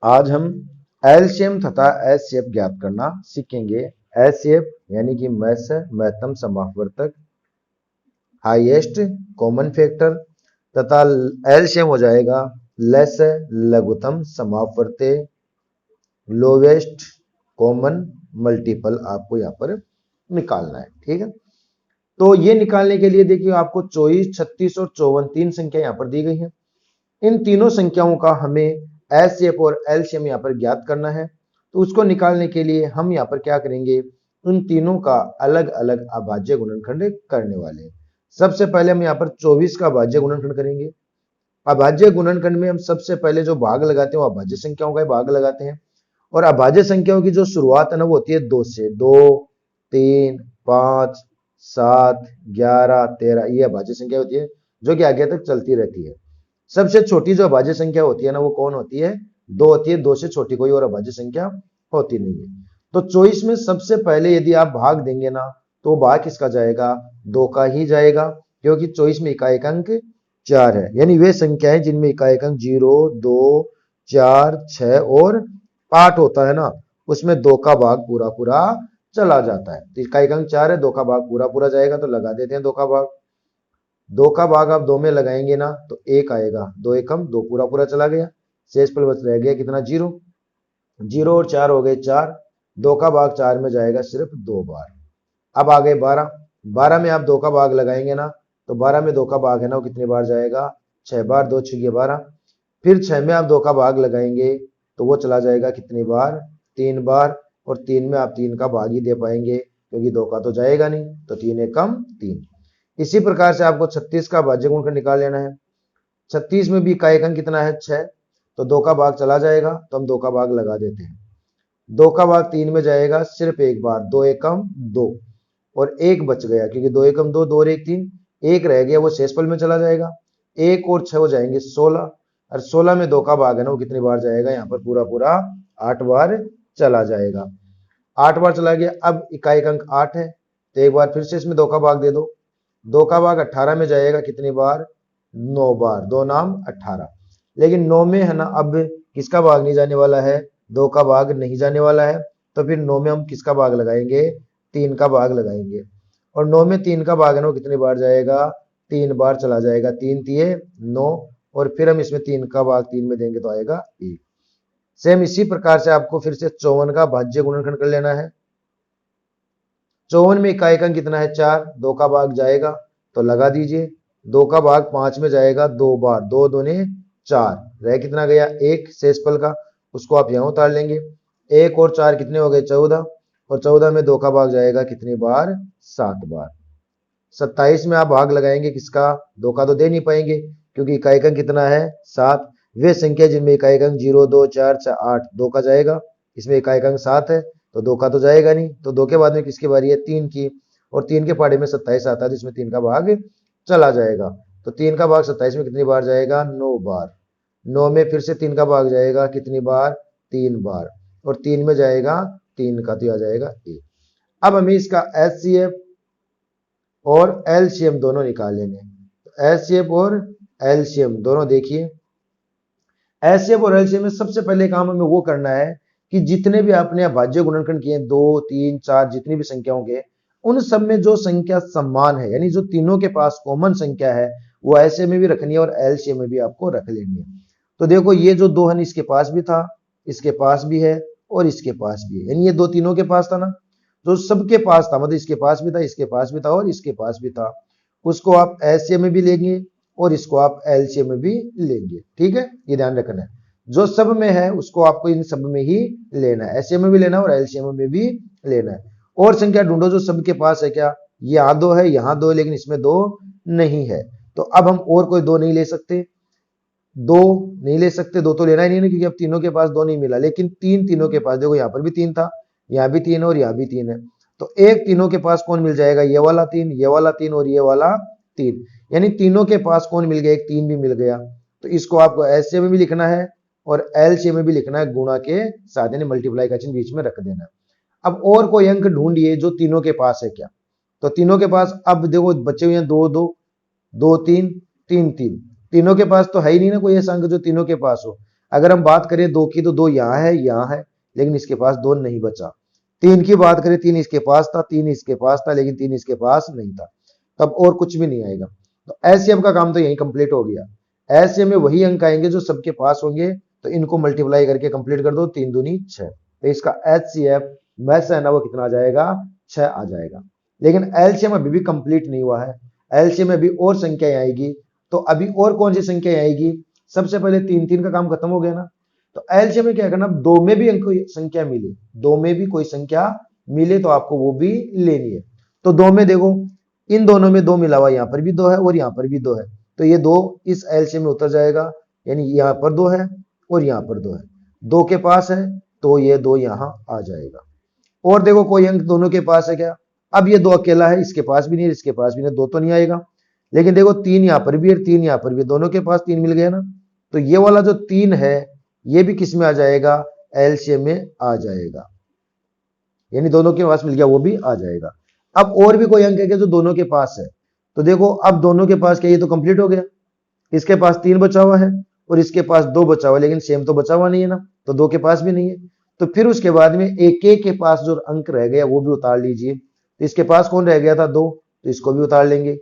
आज हम एलसीएम तथा एचसीएफ ज्ञात करना सीखेंगे। एचसीएफ यानी कि महत्तम समापवर्तक, हाईएस्ट कॉमन फैक्टर, तथा एलसीएम हो जाएगा लेस लघुत्तम समापवर्त्य, लोवेस्ट कॉमन मल्टीपल आपको यहाँ पर निकालना है। ठीक है, तो ये निकालने के लिए देखिए आपको 24, 36 और 54 तीन संख्या यहाँ पर दी गई है। इन तीनों संख्याओं का हमें एचसीएफ और एलसीएम यहाँ पर ज्ञात करना है। तो उसको निकालने के लिए हम यहाँ पर क्या करेंगे, उन तीनों का अलग अलग अभाज्य गुणनखंड करने वाले हैं। सबसे पहले हम यहाँ पर 24 का अभाज्य गुणनखंड करेंगे। अभाज्य गुणनखंड में हम सबसे पहले जो भाग लगाते हैं वो अभाज्य संख्याओं का भाग लगाते हैं, और अभाज्य संख्याओं की जो शुरुआत है ना वो होती है 2 से। 2, 3, 5, 7, 11, 13 ये अभाज्य संख्या होती है जो कि आगे तक चलती रहती है। सबसे छोटी जो अभाज्य संख्या होती है ना वो कौन होती है, 2 होती है। 2 से छोटी कोई और अभाज्य संख्या होती नहीं है। तो 24 में सबसे पहले यदि आप भाग देंगे ना तो भाग किसका जाएगा, 2 का ही जाएगा, क्योंकि 24 में इकाई अंक 4 है। यानी वे संख्याएं जिनमें इकाई अंक 0, 2, 4, 6 और 8 होता है ना, उसमें 2 का भाग पूरा पूरा चला जाता है। तो इकाई अंक 4 है, 2 का भाग पूरा पूरा जाएगा, तो लगा देते हैं 2 का भाग। 2 का भाग आप 2 में लगाएंगे ना तो 1 आएगा, 2 एकम 2 पूरा पूरा चला गया, शेषफल बच रह गया कितना, 0। 0 और 4 हो गए 4, 2 का भाग 4 में जाएगा सिर्फ 2 बार। अब आ गए 12, 12 में आप 2 का भाग लगाएंगे ना तो 12 में 2 का भाग है ना वो कितनी बार जाएगा, 6 बार, 2 6 12। फिर 6 में आप 2 का भाग लगाएंगे तो वो चला जाएगा कितनी बार, 3 बार, और 3 में आप 3 का भाग ही दे पाएंगे क्योंकि 2 का तो जाएगा नहीं, तो 3 एकम 3। इसी प्रकार से आपको 36 का भाज्य गुणनखंड निकाल लेना है। 36 में भी इकाई अंक कितना है, 6, तो 2 का भाग चला जाएगा तो हम 2 का भाग लगा देते हैं। 2 का भाग 3 में जाएगा सिर्फ एक बार, 2 एकम 2, और 1 बच गया क्योंकि 2 एकम 2, 2 और 1 3, 1 रह गया वो शेषफल में चला जाएगा। 1 और 6 हो जाएंगे 16, और 16 में 2 का भाग है ना वो कितनी बार जाएगा, यहाँ पर पूरा पूरा 8 बार चला जाएगा। 8 बार चला गया। अब इकाई अंक 8 है तो एक बार फिर से इसमें 2 का भाग दे दो। 2 का भाग 18 में जाएगा कितनी बार, 9 बार, 2 नाम 18। लेकिन 9 में है ना अब किसका भाग नहीं जाने वाला है, 2 का भाग नहीं जाने वाला है, तो फिर 9 में हम किसका भाग लगाएंगे, 3 का भाग लगाएंगे। और 9 में 3 का भाग है ना वो कितनी बार जाएगा, 3 बार चला जाएगा, 3 तिये 9, और फिर हम इसमें 3 का भाग 3 में देंगे तो आएगा 1। सेम इसी प्रकार से आपको फिर से 54 का भाज्य गुणनखंड कर लेना है। 54 में इकाई अंक कितना है, 4, 2 का भाग जाएगा तो लगा दीजिए। 2 का भाग 5 में जाएगा 2 बार, 2 दूने 4, रह कितना गया 1 शेषफल का, उसको आप यहां उतार लेंगे। 1 और 4 कितने हो गए, 14, और 14 में 2 का भाग जाएगा कितनी बार, 7 बार। 27 में आप भाग लगाएंगे किसका, 2 का तो दे नहीं पाएंगे क्योंकि इकाई अंक कितना है, 7। वे संख्या जिनमें इकाई अंक 0, 2, 4, 6, 8, 2 का जाएगा, इसमें इकाई अंक 7 है तो 2 का तो जाएगा नहीं, तो 2 के बाद में किसकी बारी है, 3 की, और 3 के पाड़े में 27 आता है तो इसमें 3 का भाग चला जाएगा। तो 3 का भाग 27 में कितनी बार जाएगा, 9 बार। 9 में फिर से 3 का भाग जाएगा कितनी बार, 3 बार, और 3 में जाएगा 3 का तो आ जाएगा 1। अब हमें इसका एचसीएफ और एलसीएम दोनों निकाल लेंगे। तो एचसीएफ और एलसीएम दोनों देखिए, एचसीएफ और एलसीएम में सबसे पहले काम हमें वो करना है कि जितने भी आपने अभाज्य गुणनखंड किए 2, 3, 4 जितनी भी संख्याओं के, उन सब में जो संख्या समान है यानी जो तीनों के पास कॉमन संख्या है वो एचसीएफ में भी रखनी है और एलसीएम में भी आपको रख लेनी है। तो देखो ये जो 2 है इसके पास भी था, इसके पास भी है और इसके पास भी है, यानी ये 2 तीनों के पास था ना, जो सबके पास था, मतलब इसके पास भी था, इसके पास भी था और इसके पास भी था, उसको आप एचसीएफ में भी लेंगे और इसको आप एलसीएम में भी लेंगे। ठीक है, ये ध्यान रखना है, जो सब में है उसको आपको इन सब में ही लेना है, एचसीएम में भी लेना है और एलसीएम में भी लेना है। और संख्या ढूंढो जो सबके पास है, क्या यहाँ 2 है, यहाँ 2 है, लेकिन इसमें 2 नहीं है, तो अब हम और कोई 2 नहीं ले सकते, 2 नहीं ले सकते, 2 तो लेना ही नहीं ना क्योंकि अब तीनों के पास 2 नहीं मिला, लेकिन 3 तीनों के पास, देखो यहाँ पर भी 3 था, यहाँ भी 3 है और यहाँ भी 3 है, तो एक तीनों के पास कौन मिल जाएगा, ये वाला 3, ये वाला 3 और ये वाला 3, यानी तीनों के पास कौन मिल गया, एक 3 भी मिल गया। तो इसको आपको एचसीएफ में भी लिखना है और एलसीएम में भी लिखना है, गुणा के साथ यानी मल्टीप्लाई का चिन्ह बीच में रख देना। अब और कोई अंक ढूंढिए जो तीनों के पास है, क्या, तो तीनों के पास अब देखो बचे हुए हैं 2 2, 2 3, 3 3, तीनों के पास तो है ही नहीं ना कोई ऐसा अंक जो तीनों के पास हो। अगर हम बात करें 2 की तो 2 यहाँ है, लेकिन इसके पास 2 नहीं बचा। 3 की बात करें 3 इसके पास था, 3 इसके पास था, लेकिन 3 इसके पास नहीं था, तब और कुछ भी नहीं आएगा। तो एलसीएम का काम तो यही कंप्लीट हो गया। एलसीएम में वही अंक आएंगे जो सबके पास होंगे, तो इनको मल्टीप्लाई करके कंप्लीट कर दो, 3 दूनी 6। तो इसका एचसीएफ मैथ है ना वो कितना आ जाएगा, 6 आ जाएगा। लेकिन एलसीएम अभी भी कंप्लीट नहीं हुआ है, एलसीएम में भी और संख्याएं आएगी। तो अभी और कौन सी संख्या आएगी, सबसे पहले 3 का काम खत्म हो गया ना, तो एलसीएम में क्या करना, 2 में भी कोई संख्या मिले, 2 में भी कोई संख्या मिले तो आपको वो भी लेनी है। तो 2 में देखो, इन दोनों में 2 मिला हुआ, यहां पर भी 2 है और यहां पर भी 2 है, तो ये 2 इस एलसीएम में उतर जाएगा, यानी यहां पर 2 है और यहां पर 2 है, 2 के पास है तो ये 2 यहां आ जाएगा। और देखो कोई अंक दोनों के पास है क्या, अब ये 2 अकेला है, इसके पास भी नहीं है, इसके पास भी नहीं, 2 तो नहीं आएगा। लेकिन देखो 3 यहां पर भी है, 3 यहां पर भी, दोनों के पास 3 मिल गया ना, तो ये वाला जो 3 है ये भी किस में आ जाएगा, एलसीएम में आ जाएगा, यानी दोनों के पास मिल गया, वो भी आ जाएगा। अब और भी कोई अंक है जो दोनों के पास है, तो देखो अब दोनों के पास क्या, ये तो कंप्लीट हो गया, इसके पास 3 बचा हुआ है और इसके पास 2 बचा हुआ है, लेकिन सेम तो बचा हुआ नहीं है ना, तो 2 के पास भी नहीं है। तो फिर उसके बाद में एक एक के पास जो अंक रह गया वो भी उतार लीजिए। तो इसके पास कौन रह गया था, 2, तो इसको भी उतार लेंगे,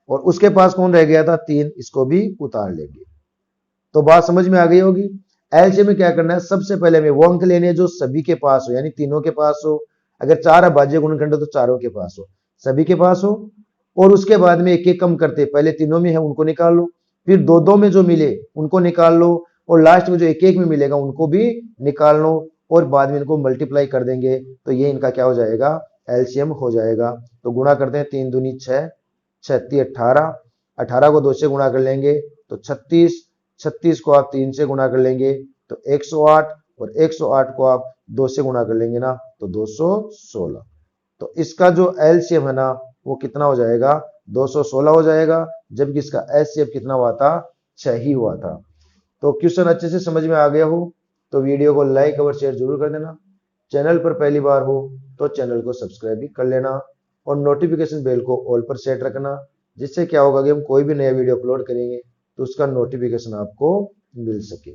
और उसके पास कौन रह गया था, 3, इसको भी उतार लेंगे। तो बात समझ में आ गई होगी। एलसीएम में क्या करना है, सबसे पहले हमें वो अंक लेने हैं जो सभी के पास हो, यानी तीनों के पास हो। अगर 4 अभाज्य गुणनखंड तो चारों के पास हो, सभी के पास हो। और उसके बाद में एक एक कम करते, पहले तीनों में है उनको निकाल लो, फिर दो दो में जो मिले उनको निकाल लो, और लास्ट में जो एक एक में मिलेगा उनको भी निकाल लो, और बाद में इनको मल्टीप्लाई कर देंगे, तो ये इनका क्या हो जाएगा, एलसीएम हो जाएगा। तो गुणा करते हैं, 3 दूनी 6, 36 18, 18 को 2 से गुणा कर लेंगे तो 36, 36 को आप 3 से गुणा कर लेंगे तो 108, और 108 को आप 2 से गुणा कर लेंगे ना तो 216। तो इसका जो एलसीएम है ना वो कितना हो जाएगा, 216 हो जाएगा, जबकि इसका एचसीएफ कितना हुआ था, 6 ही हुआ था। तो क्वेश्चन अच्छे से समझ में आ गया हो तो वीडियो को लाइक और शेयर जरूर कर देना। चैनल पर पहली बार हो तो चैनल को सब्सक्राइब भी कर लेना, और नोटिफिकेशन बेल को ऑल पर सेट रखना, जिससे क्या होगा कि हम कोई भी नया वीडियो अपलोड करेंगे तो उसका नोटिफिकेशन आपको मिल सके।